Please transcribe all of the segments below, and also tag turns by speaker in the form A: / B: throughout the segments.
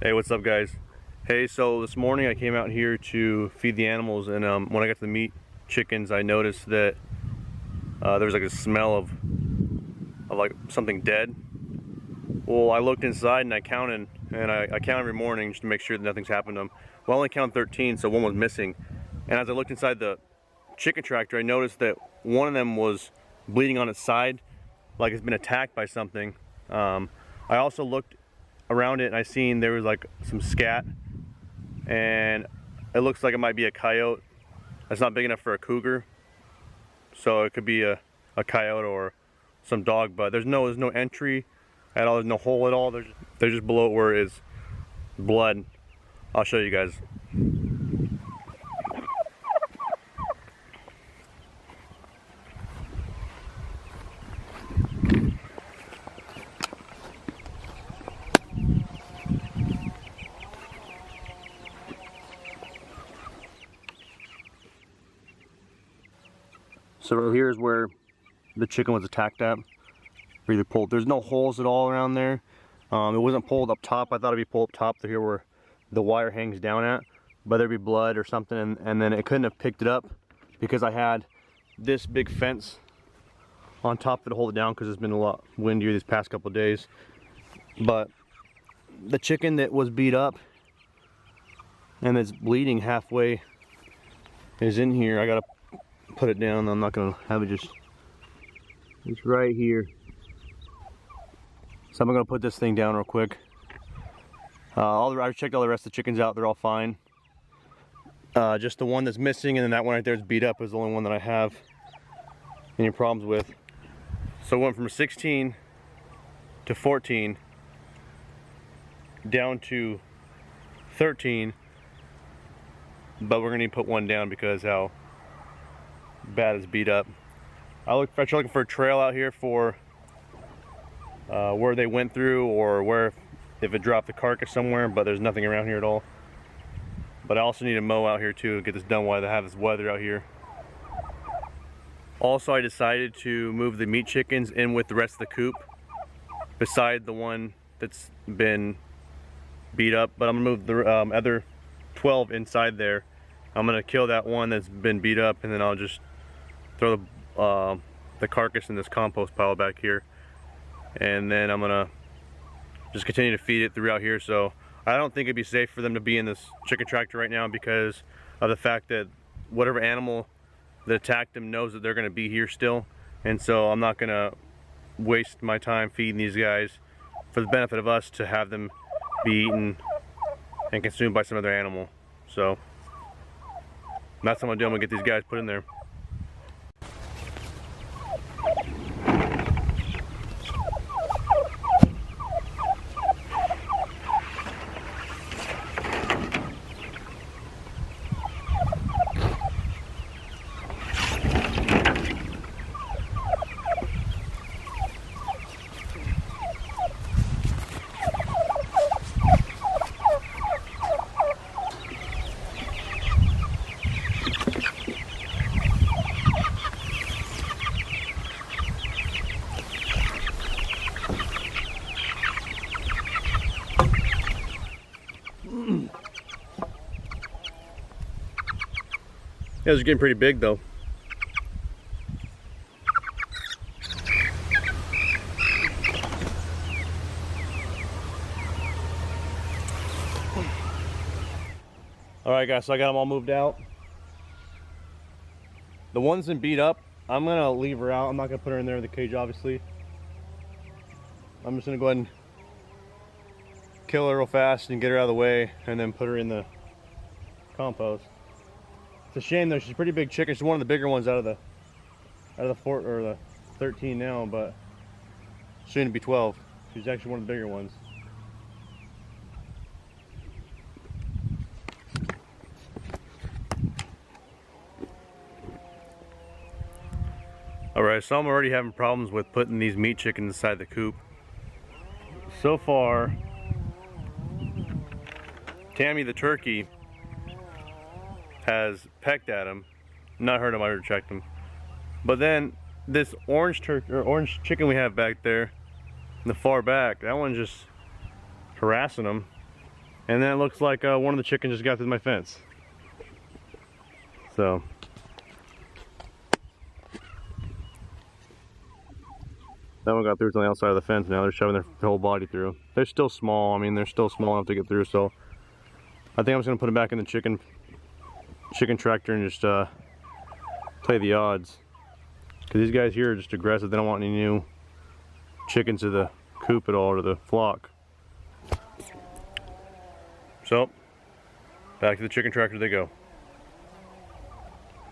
A: Hey, what's up guys? Hey, so this morning I came out here to feed the animals, and when I got to the meat chickens, I noticed that there was like a smell of like something dead. Well, I looked inside and I counted, and I count every morning just to make sure that nothing's happened to them. Well, I only counted 13, so one was missing. And as I looked inside the chicken tractor, I noticed that one of them was bleeding on its side, like it's been attacked by something. I also looked around it and I seen there was like some scat, and it looks like it might be a coyote. It's not big enough for a cougar, so it could be a coyote or some dog, but there's no entry at all, there's no hole at all. They're just below where it is blood. I'll show you guys. So here is where the chicken was attacked at. Either pulled. There's no holes at all around there. It wasn't pulled up top. I thought it'd be pulled up top to here where the wire hangs down at, but there'd be blood or something, and then it couldn't have picked it up because I had this big fence on top to hold it down because it's been a lot windier these past couple of days. But the chicken that was beat up and it's bleeding halfway is in here. I gotta put it down. I'm not gonna have it just, it's right here. So I'm gonna put this thing down real quick. I checked all the rest of the chickens out, they're all fine. Just the one that's missing, and then that one right there is beat up is the only one that I have any problems with. So it went from 16 to 14 down to 13, but we're gonna need to put one down because how bad it's beat up. I tried looking for a trail out here for where they went through, or where if it dropped the carcass somewhere, but there's nothing around here at all. But I also need to mow out here too to get this done while I have this weather out here. Also, I decided to move the meat chickens in with the rest of the coop beside the one that's been beat up, but I'm gonna move the other 12 inside there. I'm gonna kill that one that's been beat up, and then I'll just throw the carcass in this compost pile back here, and then I'm gonna just continue to feed it throughout here. So I don't think it'd be safe for them to be in this chicken tractor right now because of the fact that whatever animal that attacked them knows that they're gonna be here still, and so I'm not gonna waste my time feeding these guys for the benefit of us to have them be eaten and consumed by some other animal. So that's what I'm gonna do. I'm gonna get these guys put in there. Yeah, it's getting pretty big though. Alright guys, so I got them all moved out. The one's been beat up, I'm gonna leave her out. I'm not gonna put her in there in the cage, obviously. I'm just gonna go ahead and kill her real fast and get her out of the way, and then put her in the compost. It's a shame though, she's a pretty big chicken. She's one of the bigger ones out of the 13 now, but soon to be 12. She's actually one of the bigger ones. Alright, so I'm already having problems with putting these meat chickens inside the coop. So far, Tammy the turkey has pecked at him. Not hurt him, I retract him. But then this orange chicken we have back there in the far back, that one's just harassing him. And then it looks like one of the chickens just got through my fence. So. That one got through to the outside of the fence. Now they're shoving their whole body through. They're still small. I mean, they're still small enough to get through. So I think I'm just gonna put them back in the chicken tractor and just play the odds. Because these guys here are just aggressive. They don't want any new chickens to the coop at all, or the flock. So, back to the chicken tractor they go.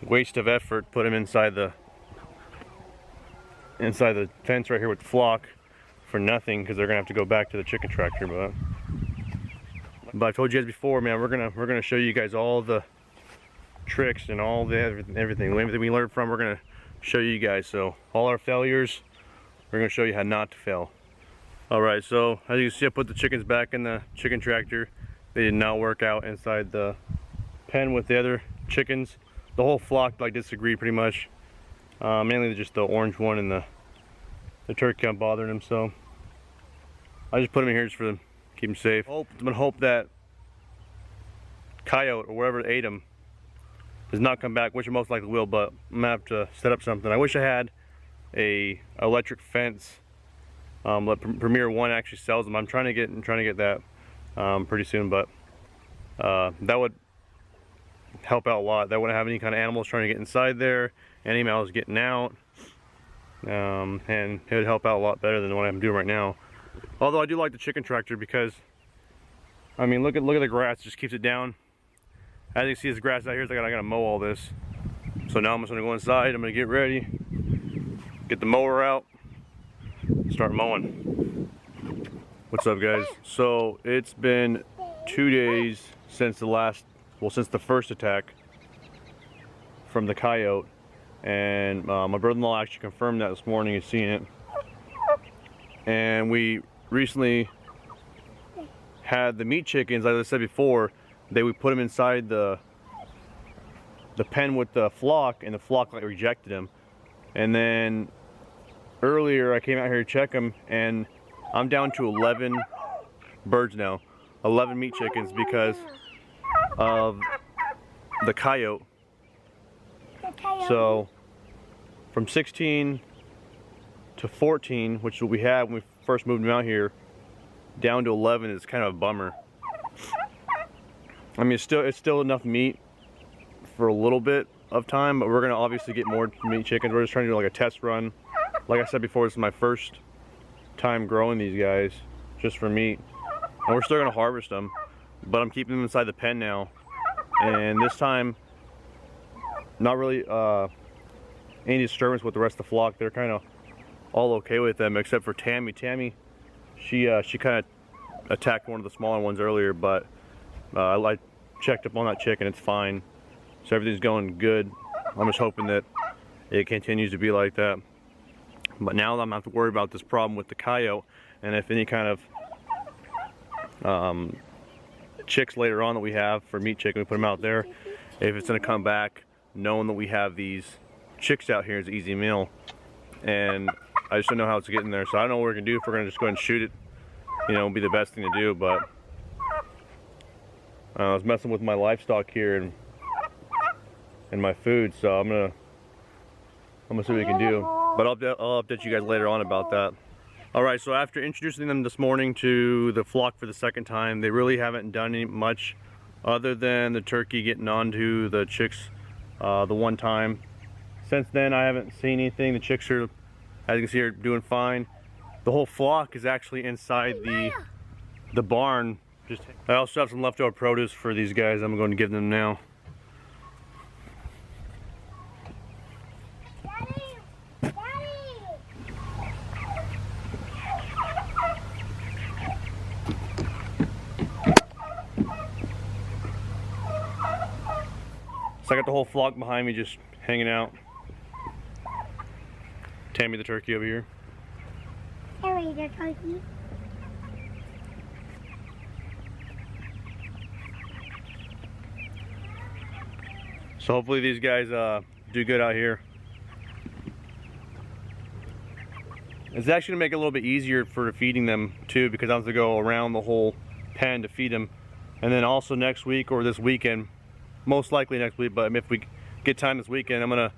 A: Waste of effort, put them inside the fence right here with the flock for nothing, because they're gonna have to go back to the chicken tractor. But I told you guys before, man, we're gonna show you guys all the tricks and all the everything we learned from. We're gonna show you guys. So all our failures, we're gonna show you how not to fail. All right, so as you can see, I put the chickens back in the chicken tractor. They did not work out inside the pen with the other chickens. The whole flock like disagreed pretty much. Mainly just the orange one and the turkey kept bothering them. So I just put them in here just for them, keep them safe. I'm gonna hope that coyote or whatever ate them does not come back, which it most likely will, but I'm gonna have to set up something. I wish I had a electric fence. Premier One actually sells them. I'm trying to get that pretty soon, but that would help out a lot. That wouldn't have any kind of animals trying to get inside there, any animals getting out, and it would help out a lot better than what I'm doing right now. Although I do like the chicken tractor because, I mean, look at the grass, it just keeps it down. As you can see, this grass out here, so I gotta mow all this. So now I'm just gonna go inside, I'm gonna get ready, get the mower out, start mowing. What's up, guys? So it's been 2 days since since the first attack from the coyote, and my brother-in-law actually confirmed that this morning. He's seen it, and we recently had the meat chickens, like I said before. We put them inside the pen with the flock, and the flock like rejected them. And then earlier I came out here to check them, and I'm down to 11 birds now, 11 meat chickens because of the coyote. So from 16 to 14, which is what we had when we first moved them out here, down to 11 is kind of a bummer. I mean, it's still enough meat for a little bit of time, but we're gonna obviously get more meat chickens. We're just trying to do like a test run. Like I said before, this is my first time growing these guys just for meat, and we're still gonna harvest them, but I'm keeping them inside the pen now. And this time, not really any disturbance with the rest of the flock. They're kind of all okay with them, except for Tammy. She kind of attacked one of the smaller ones earlier, but I checked up on that chicken, it's fine. So everything's going good. I'm just hoping that it continues to be like that. But now I'm not have to worry about this problem with the coyote, and if any kind of chicks later on that we have for meat chicken, we put them out there. If it's gonna come back, knowing that we have these chicks out here is an easy meal. And I just don't know how it's getting there. So I don't know what we're gonna do, if we're gonna just go ahead and shoot it. You know, it'd be the best thing to do, but I was messing with my livestock here and my food, so I'm gonna see what we can do. But I'll update you guys later on about that. All right, so after introducing them this morning to the flock for the second time, they really haven't done much other than the turkey getting onto the chicks the one time. Since then, I haven't seen anything. The chicks are, as you can see, are doing fine. The whole flock is actually inside the barn. I also have some leftover produce for these guys. I'm going to give them now. So I got the whole flock behind me just hanging out. Tammy the turkey over here.
B: Tammy the turkey.
A: So hopefully these guys do good out here. It's actually gonna make it a little bit easier for feeding them too, because I have to go around the whole pen to feed them. And then also next week or this weekend, most likely next week, but if we get time this weekend, I'm gonna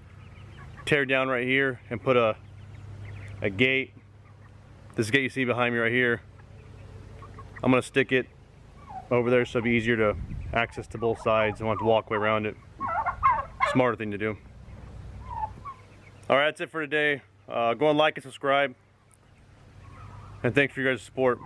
A: tear down right here and put a gate. This gate you see behind me right here, I'm gonna stick it over there so it'll be easier to access to both sides. I want to walk way around it. Smarter thing to do. All right, that's it for today. Go and like and subscribe. And thanks for your guys' support.